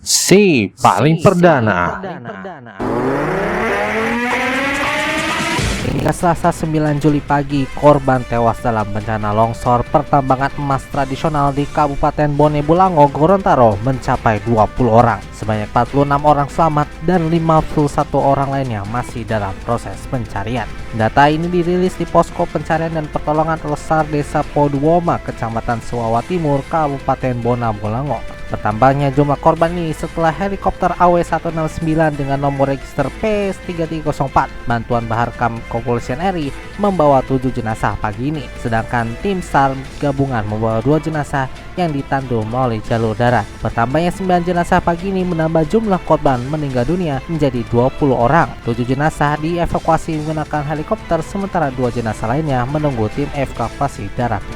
Si paling perdana. Hingga Selasa 9 Juli pagi, korban tewas dalam bencana longsor pertambangan emas tradisional di Kabupaten Bone Bolango, Gorontalo mencapai 20 orang. Sebanyak 46 orang selamat dan 51 orang lainnya masih dalam proses pencarian. Data ini dirilis di Posko Pencarian dan Pertolongan Lesar Desa Poduoma, Kecamatan Suwawa Timur, Kabupaten Bone Bolango. Bertambahnya jumlah korban ini setelah helikopter AW169 dengan nomor register P3304 Bantuan Baharkam Kepolisian RI membawa 7 jenazah pagi ini, sedangkan tim SAR gabungan membawa 2 jenazah yang ditandu melalui jalur darat. Bertambahnya 9 jenazah pagi ini menambah jumlah korban meninggal dunia menjadi 20 orang. 7 jenazah dievakuasi menggunakan helikopter, sementara 2 jenazah lainnya menunggu tim evakuasi darat.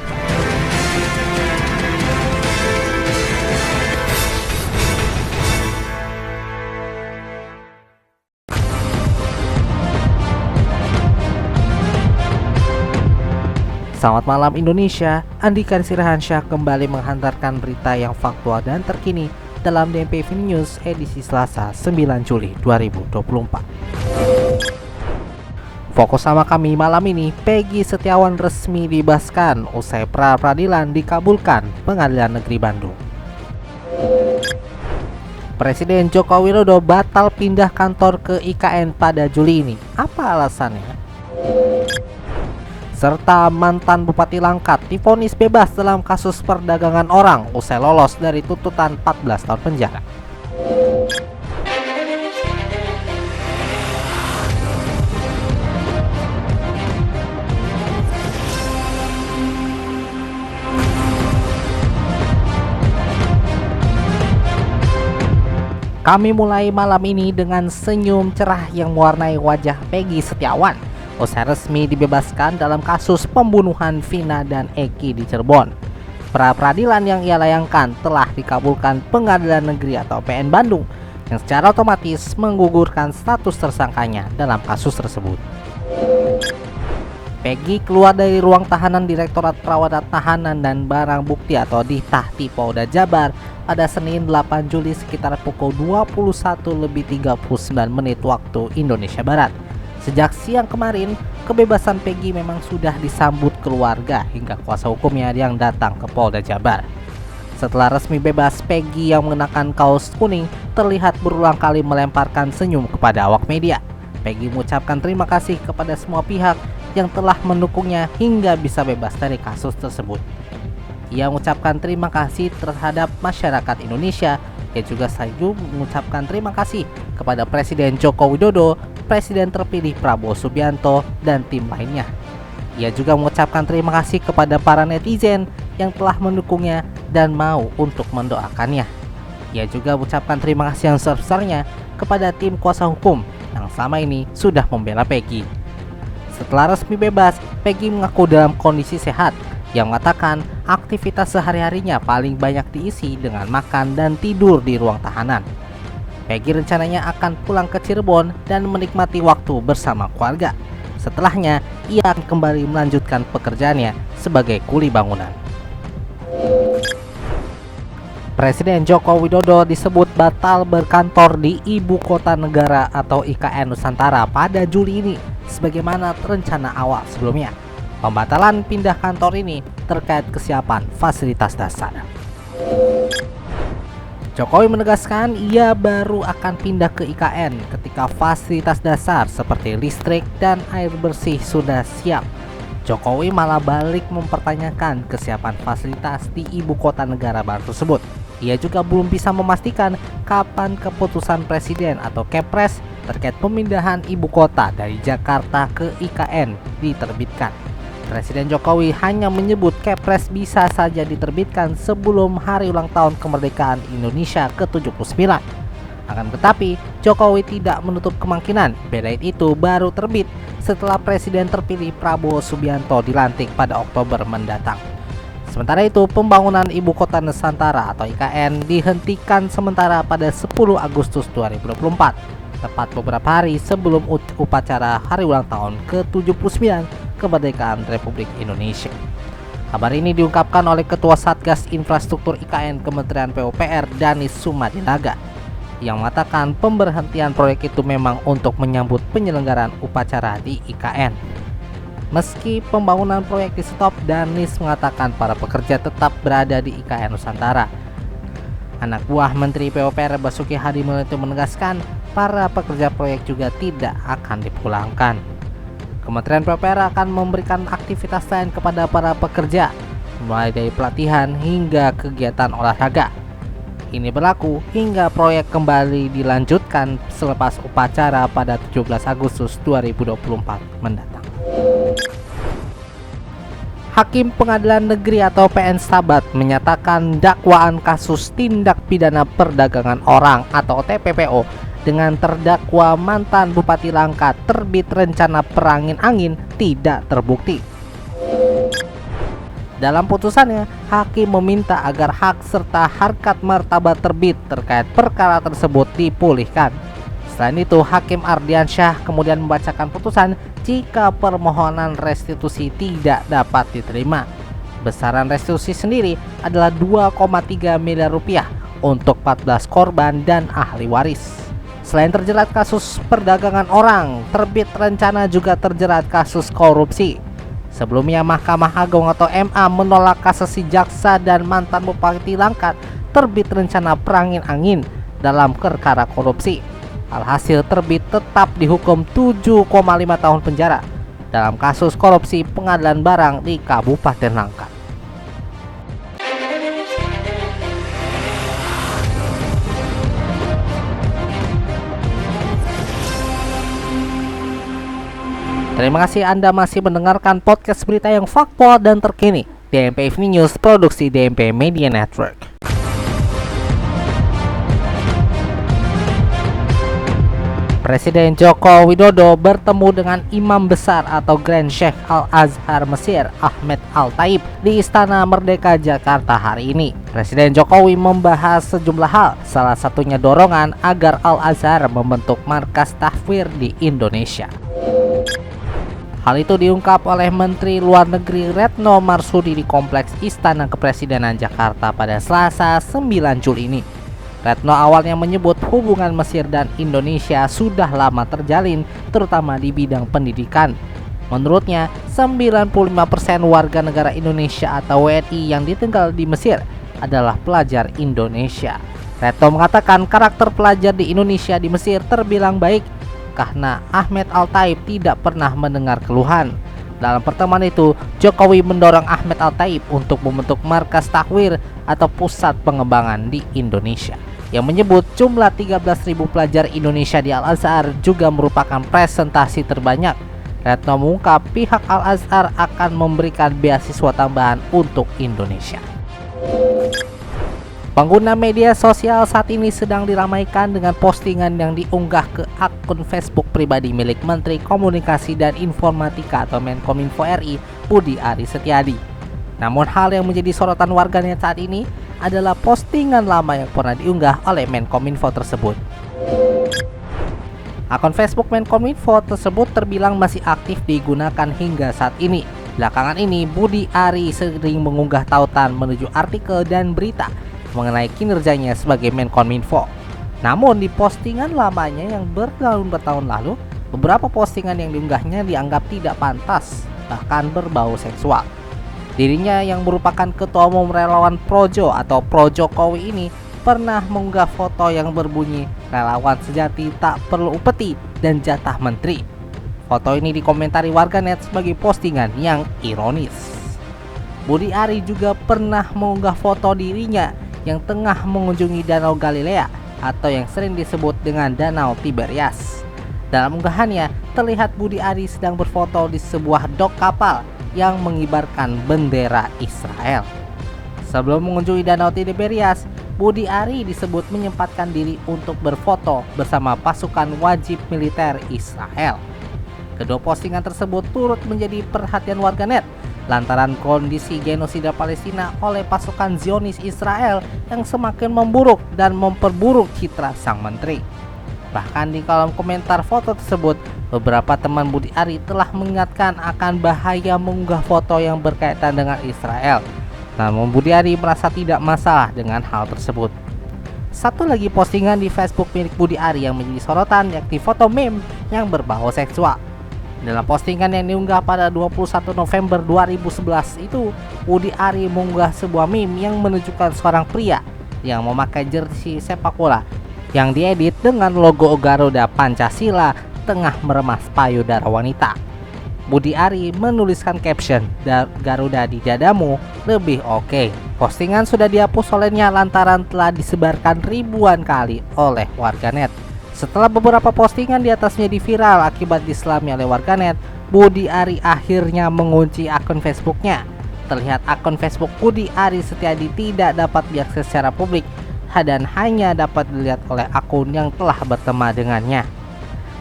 Selamat malam Indonesia, Andika Sirahansyah kembali menghantarkan berita yang faktual dan terkini dalam DMPV News edisi Selasa 9 Juli 2024. Fokus sama kami malam ini, Peggy Setiawan resmi dibebaskan usai pra-peradilan dikabulkan Pengadilan Negeri Bandung. Presiden Joko Widodo batal pindah kantor ke IKN pada Juli ini. Apa alasannya? Serta mantan Bupati Langkat divonis bebas dalam kasus perdagangan orang usai lolos dari tuntutan 14 tahun penjara. Kami mulai malam ini dengan senyum cerah yang mewarnai wajah Peggy Setiawan usai resmi dibebaskan dalam kasus pembunuhan Vina dan Eki di Cirebon. Pra-peradilan yang ia layangkan telah dikabulkan Pengadilan Negeri atau PN Bandung yang secara otomatis menggugurkan status tersangkanya dalam kasus tersebut. Peggy keluar dari ruang tahanan Direktorat Perawatan Tahanan dan Barang Bukti atau Ditahti Polda Jabar pada Senin 8 Juli sekitar pukul 21.39 waktu Indonesia Barat. Sejak siang kemarin, kebebasan Peggy memang sudah disambut keluarga hingga kuasa hukumnya yang datang ke Polda Jabar. Setelah resmi bebas, Peggy yang mengenakan kaos kuning terlihat berulang kali melemparkan senyum kepada awak media. Peggy mengucapkan terima kasih kepada semua pihak yang telah mendukungnya hingga bisa bebas dari kasus tersebut. Ia mengucapkan terima kasih terhadap masyarakat Indonesia. Ia juga mengucapkan terima kasih kepada Presiden Joko Widodo, Presiden terpilih Prabowo Subianto, dan tim lainnya. Ia juga mengucapkan terima kasih kepada para netizen yang telah mendukungnya dan mau untuk mendoakannya. Ia juga mengucapkan terima kasih yang sebesar-besarnya kepada tim kuasa hukum yang selama ini sudah membela Peggy. Setelah resmi bebas, Peggy mengaku dalam kondisi sehat. Yang mengatakan aktivitas sehari-harinya paling banyak diisi dengan makan dan tidur di ruang tahanan. Peggy rencananya akan pulang ke Cirebon dan menikmati waktu bersama keluarga. Setelahnya, ia akan kembali melanjutkan pekerjaannya sebagai kuli bangunan. Presiden Joko Widodo disebut batal berkantor di Ibu Kota Negara atau IKN Nusantara pada Juli ini, sebagaimana rencana awal sebelumnya. Pembatalan pindah kantor ini terkait kesiapan fasilitas dasar. Jokowi menegaskan ia baru akan pindah ke IKN ketika fasilitas dasar seperti listrik dan air bersih sudah siap. Jokowi malah balik mempertanyakan kesiapan fasilitas di Ibu Kota Negara baru tersebut. Ia juga belum bisa memastikan kapan keputusan Presiden atau Kepres terkait pemindahan ibu kota dari Jakarta ke IKN diterbitkan. Presiden Jokowi hanya menyebut Kepres bisa saja diterbitkan sebelum hari ulang tahun kemerdekaan Indonesia ke-79. Akan tetapi, Jokowi tidak menutup kemungkinan BDIT itu baru terbit setelah Presiden terpilih Prabowo Subianto dilantik pada Oktober mendatang. Sementara itu, pembangunan Ibu Kota Nusantara atau IKN dihentikan sementara pada 10 Agustus 2024, tepat beberapa hari sebelum upacara hari ulang tahun ke-79 kemerdekaan Republik Indonesia. Kabar ini diungkapkan oleh Ketua Satgas Infrastruktur IKN Kementerian PUPR Danis Sumadinaga. yang mengatakan pemberhentian proyek itu memang untuk menyambut penyelenggaraan upacara di IKN. Meski pembangunan proyek di stop, Danis mengatakan para pekerja tetap berada di IKN Nusantara. Anak buah Menteri PUPR Basuki Hadimulyo menegaskan para pekerja proyek juga tidak akan dipulangkan. Kementerian PUPR akan memberikan aktivitas lain kepada para pekerja, mulai dari pelatihan hingga kegiatan olahraga. Ini berlaku hingga proyek kembali dilanjutkan selepas upacara pada 17 Agustus 2024 mendatang. Hakim Pengadilan Negeri atau PN Sahabat menyatakan dakwaan kasus tindak pidana perdagangan orang atau TPPO dengan terdakwa mantan Bupati Langkat terbit rencana perangin angin tidak terbukti. Dalam putusannya, hakim meminta agar hak serta harkat martabat terbit terkait perkara tersebut dipulihkan. Selain itu, Hakim Ardiansyah kemudian membacakan putusan jika permohonan restitusi tidak dapat diterima. Besaran restitusi sendiri adalah 2,3 miliar rupiah untuk 14 korban dan ahli waris. Selain terjerat kasus perdagangan orang, terbit rencana juga terjerat kasus korupsi. Sebelumnya Mahkamah Agung atau MA menolak kasasi jaksa dan mantan Bupati Langkat terbit rencana perangin angin dalam perkara korupsi. Alhasil terbit tetap dihukum 7,5 tahun penjara dalam kasus korupsi pengadaan barang di Kabupaten Langkat. Terima kasih Anda masih mendengarkan podcast berita yang faktual dan terkini. DMP Evening News, produksi DMP Media Network. Presiden Joko Widodo bertemu dengan Imam Besar atau Grand Sheikh Al-Azhar Mesir, Ahmed Al-Taib, di Istana Merdeka Jakarta hari ini. Presiden Jokowi membahas sejumlah hal, salah satunya dorongan agar Al-Azhar membentuk markas tahfidz di Indonesia. Hal itu diungkap oleh Menteri Luar Negeri Retno Marsudi di Kompleks Istana Kepresidenan Jakarta pada Selasa 9 Juli ini. Retno awalnya menyebut hubungan Mesir dan Indonesia sudah lama terjalin, terutama di bidang pendidikan. Menurutnya, 95% warga negara Indonesia atau WNI yang ditinggal di Mesir adalah pelajar Indonesia. Retno mengatakan karakter pelajar di Indonesia di Mesir terbilang baik, karena Ahmed Al-Taib tidak pernah mendengar keluhan. Dalam pertemuan itu, Jokowi mendorong Ahmed Al-Taib untuk membentuk markas tahfidz atau pusat pengembangan di Indonesia, yang menyebut jumlah 13.000 pelajar Indonesia di Al-Azhar juga merupakan presentasi terbanyak. Retno mengungkap pihak Al-Azhar akan memberikan beasiswa tambahan untuk Indonesia. Pengguna media sosial saat ini sedang diramaikan dengan postingan yang diunggah ke akun Facebook pribadi milik Menteri Komunikasi dan Informatika atau Menkominfo RI, Budi Aris Setiadi. Namun hal yang menjadi sorotan warganet saat ini adalah postingan lama yang pernah diunggah oleh Menkominfo tersebut. Akun Facebook Menkominfo tersebut terbilang masih aktif digunakan hingga saat ini. Belakangan ini, Budi Aris sering mengunggah tautan menuju artikel dan berita mengenai kinerjanya sebagai Menkominfo. Namun di postingan lamanya yang bertahun lalu, beberapa postingan yang diunggahnya dianggap tidak pantas, bahkan berbau seksual. Dirinya yang merupakan ketua umum relawan Projo atau Pro Jokowi ini pernah mengunggah foto yang berbunyi "Relawan sejati tak perlu upeti dan jatah menteri". Foto ini dikomentari warganet sebagai postingan yang ironis. Budi Ari juga pernah mengunggah foto dirinya yang tengah mengunjungi Danau Galilea atau yang sering disebut dengan Danau Tiberias. Dalam unggahannya, terlihat Budi Ari sedang berfoto di sebuah dok kapal yang mengibarkan bendera Israel. Sebelum mengunjungi Danau Tiberias, Budi Ari disebut menyempatkan diri untuk berfoto bersama pasukan wajib militer Israel. Kedua postingan tersebut turut menjadi perhatian warganet lantaran kondisi genosida Palestina oleh pasukan Zionis Israel yang semakin memburuk dan memperburuk citra sang menteri. Bahkan di kolom komentar foto tersebut, beberapa teman Budi Ari telah mengingatkan akan bahaya mengunggah foto yang berkaitan dengan Israel. Namun Budi Ari merasa tidak masalah dengan hal tersebut. Satu lagi postingan di Facebook milik Budi Ari yang menjadi sorotan yakni foto meme yang berbau seksual. Dalam postingan yang diunggah pada 21 November 2011 itu, Budi Ari mengunggah sebuah meme yang menunjukkan seorang pria yang memakai jersey sepak bola yang diedit dengan logo Garuda Pancasila tengah meremas payudara wanita. Budi Ari menuliskan caption, "Garuda di dadamu lebih oke." Postingan sudah dihapus olehnya lantaran telah disebarkan ribuan kali oleh warganet. Setelah beberapa postingan di atasnya viral akibat diselami oleh warganet, Budi Ari akhirnya mengunci akun Facebooknya. Terlihat akun Facebook Budi Ari Setiadi tidak dapat diakses secara publik dan hanya dapat dilihat oleh akun yang telah berteman dengannya.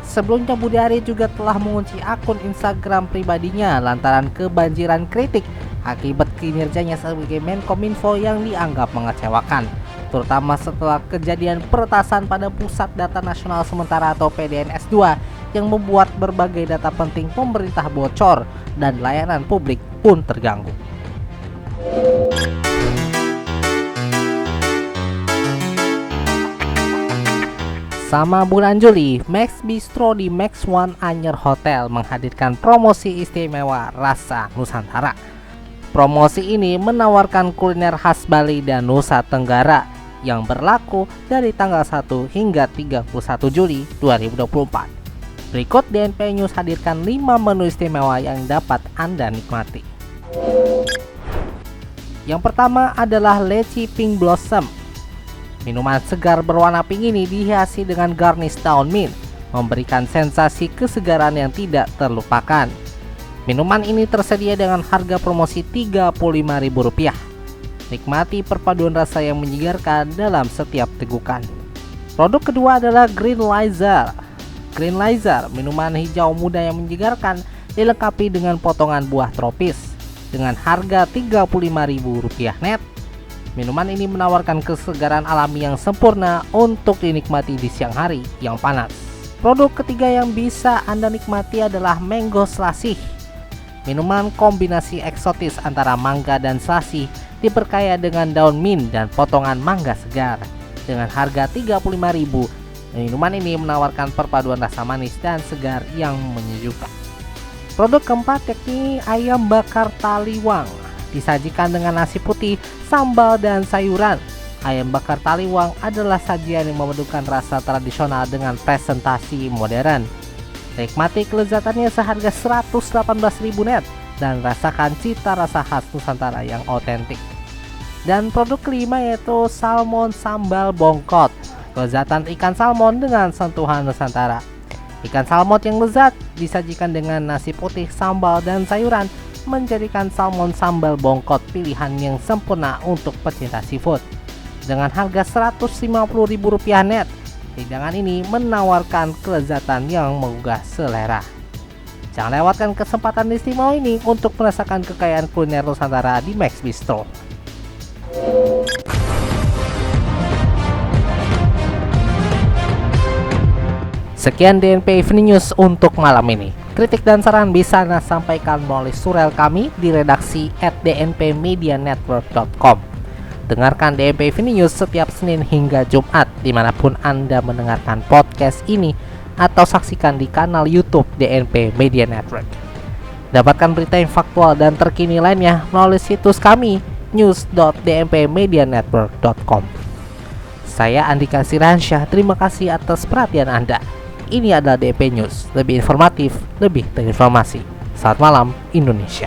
Sebelumnya Budi Ari juga telah mengunci akun Instagram pribadinya lantaran kebanjiran kritik akibat kinerjanya sebagai Menkominfo yang dianggap mengecewakan, terutama setelah kejadian peretasan pada Pusat Data Nasional Sementara atau PDNS 2 yang membuat berbagai data penting pemerintah bocor dan layanan publik pun terganggu. Sama bulan Juli, Max Bistro di Max One Anyer Hotel menghadirkan promosi istimewa Rasa Nusantara. Promosi ini menawarkan kuliner khas Bali dan Nusa Tenggara yang berlaku dari tanggal 1 hingga 31 Juli 2024. Berikut DNP News hadirkan 5 menu istimewa yang dapat Anda nikmati. Yang pertama adalah Leci Pink Blossom. Minuman segar berwarna pink ini dihiasi dengan garnish daun mint, memberikan sensasi kesegaran yang tidak terlupakan. Minuman ini tersedia dengan harga promosi Rp35.000. Nikmati perpaduan rasa yang menyegarkan dalam setiap tegukan. Produk kedua adalah Green Laser. Green Laser, minuman hijau muda yang menyegarkan, dilengkapi dengan potongan buah tropis. Dengan harga Rp35.000 net. Minuman ini menawarkan kesegaran alami yang sempurna untuk dinikmati di siang hari yang panas. Produk ketiga yang bisa Anda nikmati adalah Mango Selasih. Minuman kombinasi eksotis antara mangga dan selasih diperkaya dengan daun mint dan potongan mangga segar. Dengan harga Rp35.000, minuman ini menawarkan perpaduan rasa manis dan segar yang menyejukkan. Produk keempat yakni ayam bakar taliwang. Disajikan dengan nasi putih, sambal, dan sayuran. Ayam bakar taliwang adalah sajian yang memadukan rasa tradisional dengan presentasi modern. Nikmati kelezatannya seharga Rp118.000 net dan rasakan cita rasa khas Nusantara yang otentik. Dan produk kelima yaitu Salmon Sambal Bongkot. Kelezatan ikan salmon dengan sentuhan Nusantara. Ikan salmon yang lezat disajikan dengan nasi putih, sambal, dan sayuran menjadikan salmon sambal bongkot pilihan yang sempurna untuk pecinta seafood. Dengan harga Rp150.000 net, hidangan ini menawarkan kelezatan yang menggugah selera. Jangan lewatkan kesempatan istimewa ini untuk merasakan kekayaan kuliner Nusantara di Max Bistro. Sekian DNP Evening News untuk malam ini. Kritik dan saran bisa Anda sampaikan melalui surel kami di redaksi @dnpmedianetwork.com. Dengarkan DNP Evening News setiap Senin hingga Jumat dimanapun Anda mendengarkan podcast ini atau saksikan di kanal YouTube DNP Media Network. Dapatkan berita yang faktual dan terkini lainnya melalui situs kami news.dnpmedianetwork.com. Saya Andika Siransyah, terima kasih atas perhatian Anda. Ini adalah DNP News, lebih informatif, lebih terinformasi. Selamat malam Indonesia.